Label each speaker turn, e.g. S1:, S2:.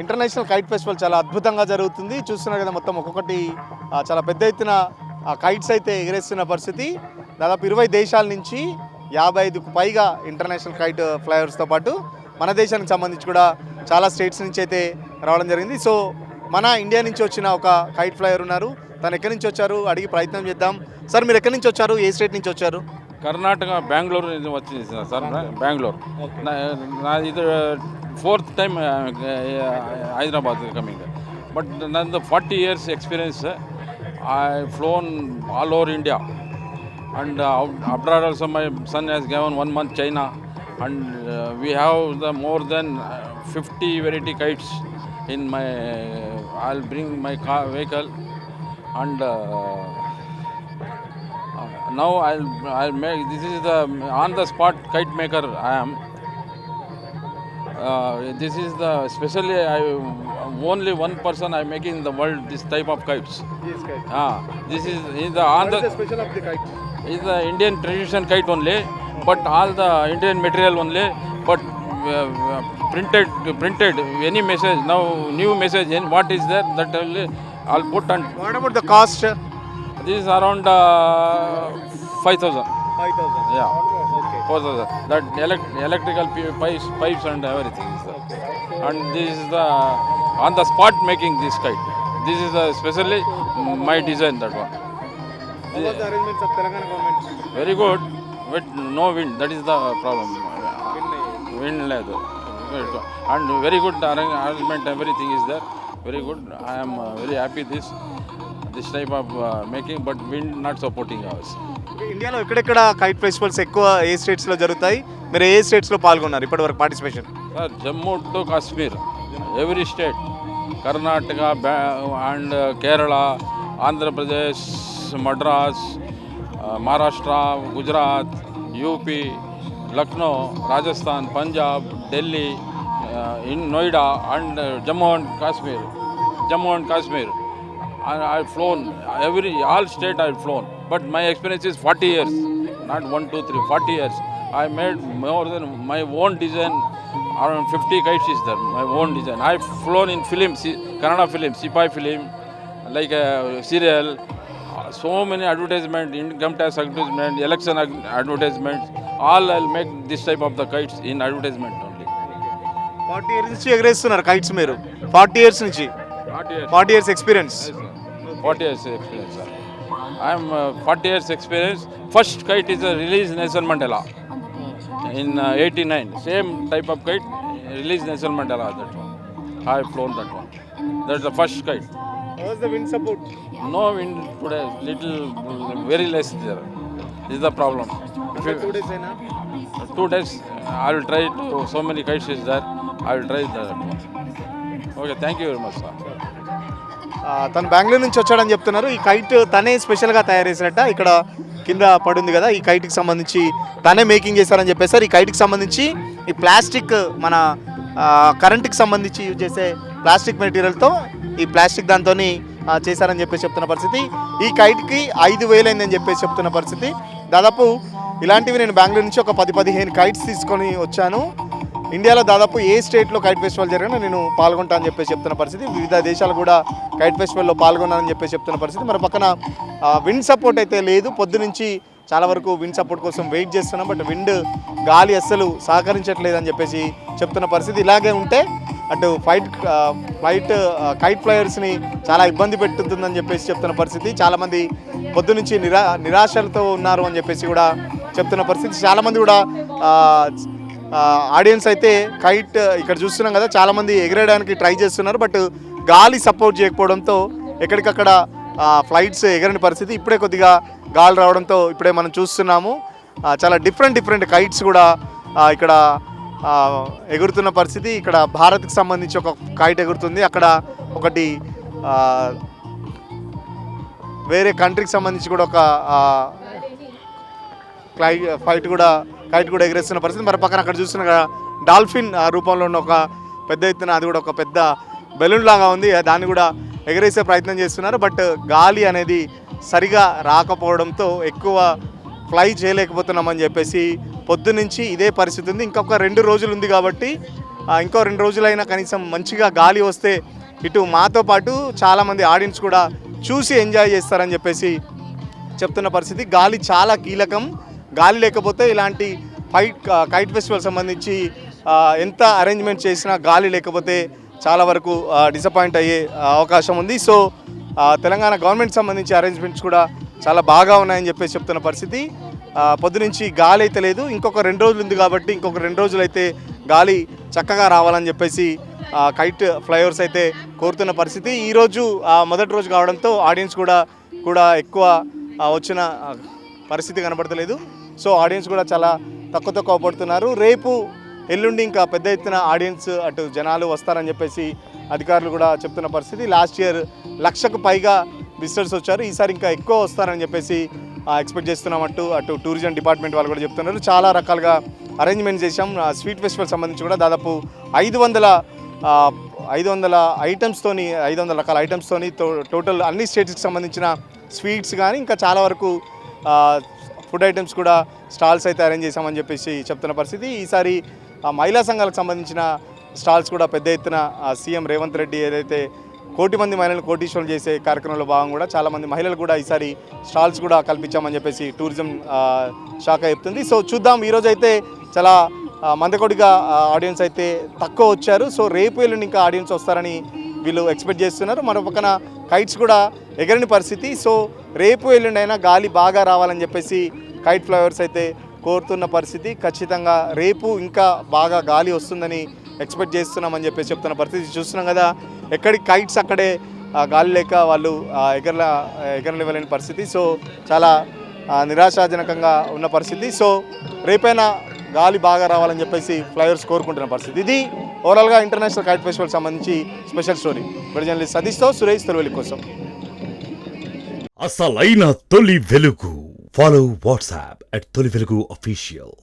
S1: International kite festival చాలా అద్భుతంగా జరుగుతుంది. చూస్తున్నారు కదా, మొత్తం ఒక్కొక్కటి చాలా పెద్ద ఎత్తున కైట్స్ అయితే ఎగరేస్తున్న పరిస్థితి. దాదాపు 20 దేశాల నుంచి 55కు పైగా ఇంటర్నేషనల్ కైట్ ఫ్లైఓవర్స్తో పాటు మన దేశానికి సంబంధించి కూడా చాలా స్టేట్స్ నుంచి అయితే రావడం జరిగింది. సో మన ఇండియా నుంచి వచ్చిన ఒక కైట్ ఫ్లైయర్ ఉన్నారు. తను ఎక్కడి నుంచి వచ్చారు అడిగి ప్రయత్నం చేద్దాం. సార్, మీరు ఎక్కడి నుంచి వచ్చారు, ఏ స్టేట్ నుంచి వచ్చారు?
S2: కర్ణాటక బెంగళూరు వచ్చింది సార్. బెంగళూరు నా ఇది 4th time Hyderabad coming, but none the 40 years experience. I flown all over India, and abroad also my son has given 1 month China, and we have the more than 50 variety kites in my I'll bring my car vehicle, and now I'll make, this is the on the spot kite maker I am. This is the especially only one person I making in the world this type of kites.
S1: Yes, kite.
S2: This is the on the
S1: special of the kite?
S2: is the Indian tradition kite only, but all the Indian material only, but printed any message now, new message in what is there, that only I'll put. And
S1: What about the cost?
S2: this is around 5,000.
S1: 5,000.
S2: Yeah.
S1: Okay.
S2: 4,000. That electrical pipes and everything is there. And this is the on the spot making this kite. This is the especially my design, that one.
S1: How was the arrangements of Telangana government?
S2: Very good, but no wind. That is the problem. Wind leather. And very good arrangement. Everything is there. Very good. I am very happy this type of making, but wind not supporting us.
S1: ఇండియాలో ఎక్కడెక్కడ kite festivals ఎక్కువ ఏ స్టేట్స్లో జరుగుతాయి? మీరు ఏ స్టేట్స్లో పాల్గొన్నారు ఇప్పటివరకు participation?
S2: Sir, Jammu to Kashmir, every state, Karnataka and Kerala, Andhra Pradesh, Madras, Maharashtra, Gujarat, UP, Lucknow, Rajasthan, Punjab, Delhi, in Noida, and Jammu and Kashmir. I've flown all state. I've flown, but my experience is 40 years, not 1, 2, 3, 40 years. I made more than my own design. Around 50 kites is there, my own design. I've flown in films, Kannada film, Sipai film, like serial, so many advertisement, income tax advertisement, election advertisements. All I'll make this type of the kites in advertisement only.
S1: 40 years నుంచి ఎగరేస్తున్నారు kites మీరు? 40 years నుంచి? 40 years experience?
S2: Yes, sir. 40 years experience, sir. I am 40 years experience. First kite is released Nelson Mandela in 89. Same type of kite released Nelson Mandela, that one. I have flown that one. That's the first kite.
S1: How was the wind support?
S2: No wind today, little, very less there. This is the problem. If you,
S1: 2 days అయినా?
S2: 2 days, I will try to, so many kites is there. I will try that one. Okay, thank you very much, sir.
S1: తను బెంగళూరు నుంచి వచ్చాడని చెప్తున్నారు. ఈ kite తనే స్పెషల్గా తయారు చేసినట్ట. ఇక్కడ కింద పడింది కదా, ఈ కైట్కి సంబంధించి తనే మేకింగ్ చేశారని చెప్పేసారు. ఈ కైట్కి సంబంధించి ఈ ప్లాస్టిక్, మన కరెంట్కి సంబంధించి యూజ్ చేసే ప్లాస్టిక్ మెటీరియల్తో ఈ ప్లాస్టిక్ దాంతో చేశారని చెప్పేసి చెప్తున్న పరిస్థితి. ఈ కైట్కి 5,000 అయిందని చెప్పేసి చెప్తున్న పరిస్థితి. దాదాపు ఇలాంటివి నేను బెంగళూరు నుంచి ఒక 10-15 కైట్స్ తీసుకొని వచ్చాను. ఇండియాలో దాదాపు ఏ స్టేట్లో కైట్ ఫెస్టివల్ జరిగినా నేను పాల్గొంటా అని చెప్పేసి చెప్తున్న పరిస్థితి. వివిధ దేశాలు కూడా కైట్ ఫెస్టివల్లో పాల్గొన్నానని చెప్పేసి చెప్తున్న పరిస్థితి. మరి పక్కన విండ్ సపోర్ట్ అయితే లేదు. పొద్దు నుంచి చాలా వరకు విండ్ సపోర్ట్ కోసం వెయిట్ చేస్తున్నాం, బట్ విండ్ గాలి అస్సలు సహకరించట్లేదు అని చెప్పేసి చెప్తున్న పరిస్థితి. ఇలాగే ఉంటే అటు ఫ్లైట్ కైట్ ఫ్లైయర్స్ని చాలా ఇబ్బంది పెట్టుతుందని చెప్పేసి చెప్తున్న పరిస్థితి. చాలామంది పొద్దు నుంచి నిరాశలతో ఉన్నారు అని చెప్పేసి కూడా చెప్తున్న పరిస్థితి. చాలామంది కూడా ఆడియన్స్ అయితే కైట్ ఇక్కడ చూస్తున్నాం కదా, చాలామంది ఎగరేయడానికి ట్రై చేస్తున్నారు, బట్ గాలి సపోర్ట్ చేయకపోవడంతో ఎక్కడికక్కడ ఫ్లైట్స్ ఎగరని పరిస్థితి. ఇప్పుడే కొద్దిగా గాలి రావడంతో ఇప్పుడే మనం చూస్తున్నాము చాలా డిఫరెంట్ కైట్స్ కూడా ఇక్కడ ఎగురుతున్న పరిస్థితి. ఇక్కడ భారత్కి సంబంధించి ఒక కైట్ ఎగురుతుంది, అక్కడ ఒకటి వేరే కంట్రీకి సంబంధించి కూడా ఒక కైట్ కూడా ఎగరేస్తున్న పరిస్థితి. మరి పక్కన అక్కడ చూస్తున్న డాల్ఫిన్ రూపంలో ఉన్న ఒక పెద్ద ఎత్తున, అది కూడా ఒక పెద్ద బెలూన్ లాగా ఉంది, దాన్ని కూడా ఎగరేసే ప్రయత్నం చేస్తున్నారు. బట్ గాలి అనేది సరిగా రాకపోవడంతో ఎక్కువ ఫ్లై చేయలేకపోతున్నామని చెప్పేసి పొద్దునుంచి ఇదే పరిస్థితి ఉంది. ఇంకొక 2 రోజులు ఉంది కాబట్టి ఇంకో 2 రోజులైనా కనీసం మంచిగా గాలి వస్తే ఇటు మాతో పాటు చాలామంది ఆడియన్స్ కూడా చూసి ఎంజాయ్ చేస్తారని చెప్పేసి చెప్తున్న పరిస్థితి. గాలి చాలా కీలకం. గాలి లేకపోతే ఇలాంటి కైట్ ఫెస్టివల్ సంబంధించి ఎంత అరేంజ్మెంట్ చేసినా గాలి లేకపోతే చాలా వరకు డిసప్పాయింట్ అయ్యే అవకాశం ఉంది. సో తెలంగాణ గవర్నమెంట్ సంబంధించి అరేంజ్మెంట్స్ కూడా చాలా బాగా ఉన్నాయని చెప్పేసి చెప్తున్న పరిస్థితి. పొద్దునుంచి గాలి అయితే లేదు. ఇంకొక 2 రోజులు ఉంది కాబట్టి ఇంకొక 2 రోజులు అయితే గాలి చక్కగా రావాలని చెప్పేసి కైట్ ఫ్లైఓవర్స్ అయితే కోరుతున్న పరిస్థితి. ఈరోజు మొదటి రోజు కావడంతో ఆడియన్స్ కూడా ఎక్కువ వచ్చిన పరిస్థితి కనబడతలేదు. సో ఆడియన్స్ కూడా చాలా తక్కువ పడుతున్నారు. రేపు ఎల్లుండి ఇంకా పెద్ద ఎత్తున ఆడియన్స్ అటు జనాలు వస్తారని చెప్పేసి అధికారులు కూడా చెప్తున్న పరిస్థితి. లాస్ట్ ఇయర్ 1,00,000కు పైగా విజిటర్స్ వచ్చారు. ఈసారి ఇంకా ఎక్కువ వస్తారని చెప్పేసి ఎక్స్పెక్ట్ చేస్తున్నామంటూ అటు టూరిజం డిపార్ట్మెంట్ వాళ్ళు కూడా చెప్తున్నారు. చాలా రకాలుగా అరేంజ్మెంట్ చేశాం. స్వీట్ ఫెస్టివల్ సంబంధించి కూడా దాదాపు 500 ఐటమ్స్తోని 500 రకాల ఐటమ్స్తోని టోటల్ అన్ని స్టేట్స్కి సంబంధించిన స్వీట్స్ కానీ ఇంకా చాలా వరకు ఫుడ్ ఐటమ్స్ కూడా స్టాల్స్ అయితే అరేంజ్ చేశామని చెప్పేసి చెప్తున్న పరిస్థితి. ఈసారి మహిళా సంఘాలకు సంబంధించిన స్టాల్స్ కూడా పెద్ద ఎత్తున సీఎం రేవంత్ రెడ్డి ఏదైతే 1,00,00,000 మంది మహిళలను కోటీశ్వరులు చేసే కార్యక్రమంలో భాగంగా కూడా చాలామంది మహిళలు కూడా ఈసారి స్టాల్స్ కూడా కల్పించామని చెప్పేసి టూరిజం శాఖ చెప్తుంది. సో చూద్దాం. ఈరోజు అయితే చాలా మందకొడిగా ఆడియన్స్ అయితే తక్కువ వచ్చారు. సో రేపు ఎల్లుండి ఇంకా ఆడియన్స్ వస్తారని వీళ్ళు ఎక్స్పెక్ట్ చేస్తున్నారు. మరో పక్కన కైట్స్ కూడా ఎగరని పరిస్థితి. సో రేపు ఎల్లుండి అయినా గాలి బాగా రావాలని చెప్పేసి కైట్ ఫ్లైఓవర్స్ అయితే కోరుతున్న పరిస్థితి. ఖచ్చితంగా రేపు ఇంకా బాగా గాలి వస్తుందని ఎక్స్పెక్ట్ చేస్తున్నామని చెప్పేసి చెప్తున్న పరిస్థితి చూస్తున్నాం కదా. ఎక్కడికి కైట్స్ అక్కడే గాలి లేక వాళ్ళు ఎగరనివ్వలేని పరిస్థితి. సో చాలా నిరాశాజనకంగా ఉన్న పరిస్థితి. సో రేపైనా గాలి బాగా రావాలని చెప్పేసి ఫ్లైఓవర్స్ కోరుకుంటున్న పరిస్థితి. ఇది ఓవరాల్గా ఇంటర్నేషనల్ కైట్ ఫెస్టివల్ సంబంధించి స్పెషల్ స్టోరీ. జర్నలిస్ట్ సతీష్తో సురేష్ తొలివెల్లి కోసం.
S3: అసలైన తొలి వెలుగు. Follow WhatsApp @Tolivelugu official.